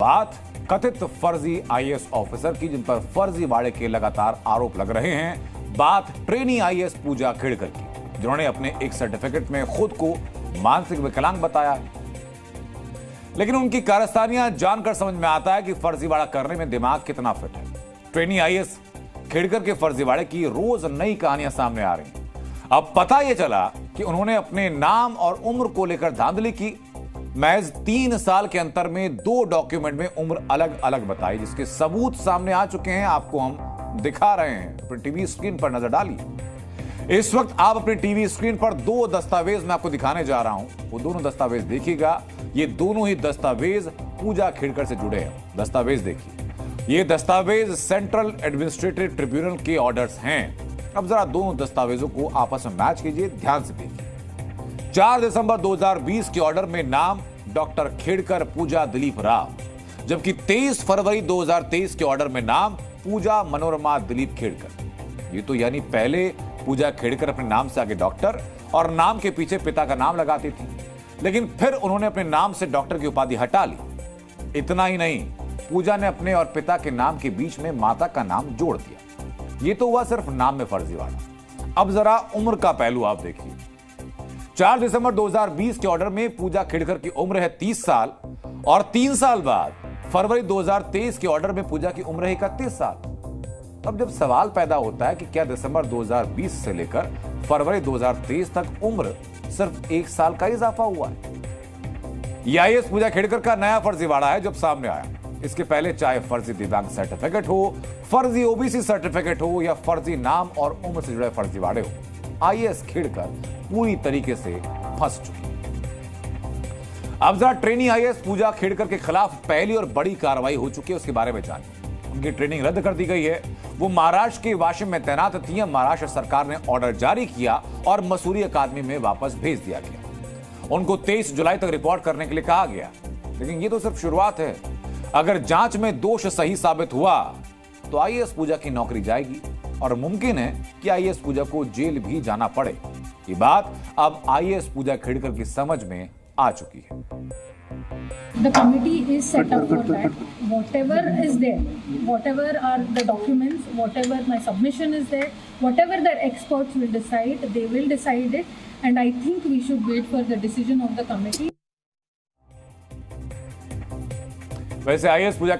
बात कथित फर्जी आईएएस ऑफिसर की, जिन पर फर्जीवाड़े के लगातार आरोप लग रहे हैं। बात ट्रेनी आईएएस पूजा खेड़कर की, जिन्होंने अपने एक सर्टिफिकेट में खुद को मानसिक विकलांग बताया। लेकिन उनकी कारस्तानियां जानकर समझ में आता है कि फर्जीवाड़ा करने में दिमाग कितना फिट है। ट्रेनी आईएएस खेड़कर के फर्जीवाड़े की रोज नई कहानियां सामने आ रही हैं। अब पता यह चला कि उन्होंने अपने नाम और उम्र को लेकर धांधली की। महज 3 साल के अंतर में 2 डॉक्यूमेंट में उम्र अलग अलग बताई, जिसके सबूत सामने आ चुके हैं। आपको हम दिखा रहे हैं, अपनी टीवी स्क्रीन पर नजर डालिए। इस वक्त आप अपनी टीवी स्क्रीन पर 2 दस्तावेज मैं आपको दिखाने जा रहा हूं। वो दोनों दस्तावेज देखिएगा। ये दोनों ही दस्तावेज पूजा खेड़कर से जुड़े हैं। दस्तावेज देखिए। ये दस्तावेज सेंट्रल एडमिनिस्ट्रेटिव ट्रिब्यूनल के ऑर्डर्स हैं। अब जरा दोनों दस्तावेजों को आपस में मैच कीजिए, ध्यान से देखिए। 4 दिसंबर 2020 के ऑर्डर में नाम डॉक्टर खेड़कर पूजा दिलीप राव, जबकि 23 फरवरी 2023 के ऑर्डर में नाम पूजा मनोरमा दिलीप खेड़कर। ये तो यानी पहले पूजा खेड़कर अपने नाम से आगे डॉक्टर और नाम के पीछे पिता का नाम लगाती थी, लेकिन फिर उन्होंने अपने नाम से डॉक्टर की उपाधि हटा ली। इतना ही नहीं, पूजा ने अपने और पिता के नाम के बीच में माता का नाम जोड़ दिया। ये तो हुआ सिर्फ नाम में फर्जीवाड़ा। अब जरा उम्र का पहलू आप देखिए। 4 दिसंबर 2020 के ऑर्डर में पूजा खेड़कर की उम्र है 30 साल और 3 साल बाद फरवरी 2023 के ऑर्डर में पूजा की उम्र है 31 साल। अब जब सवाल पैदा होता है कि क्या दिसंबर 2020 से लेकर फरवरी 2023 तक उम्र सिर्फ 1 साल का इजाफा हुआ है? ये आईएएस पूजा खेड़कर का नया फर्जीवाड़ा है जब सामने आया। इसके पहले चाहे फर्जी दिव्यांग सर्टिफिकेट हो, फर्जी ओबीसी सर्टिफिकेट हो या फर्जी नाम और उम्र से जुड़े फर्जीवाड़े हो, आईएएस खेड़कर पूरी तरीके से फंस चुकी। अब जरा ट्रेनी आईएएस पूजा खेड़कर के खिलाफ पहली और बड़ी कार्रवाई हो चुकी है, उसके बारे में जानिए। उनकी ट्रेनिंग रद्द कर दी गई है। वो महाराष्ट्र के वाशिम में तैनात थी। महाराष्ट्र सरकार ने ऑर्डर जारी किया और मसूरी अकादमी में वापस भेज दिया गया। उनको 23 जुलाई तक रिपोर्ट करने के लिए कहा गया। लेकिन ये तो सिर्फ शुरुआत है। अगर जांच में दोष सही साबित हुआ तो आईएएस पूजा की नौकरी जाएगी और मुमकिन है कि आईएएस पूजा को जेल भी जाना पड़े। ये बात अब आईएएस पूजा खेड़कर की समझ में आ चुकी है। The committee is set up for that. Whatever is there, whatever are the documents, whatever my submission is there, whatever the experts will decide, they will decide it. And I think we should wait for the decision of the committee. वैसे IAS पूजा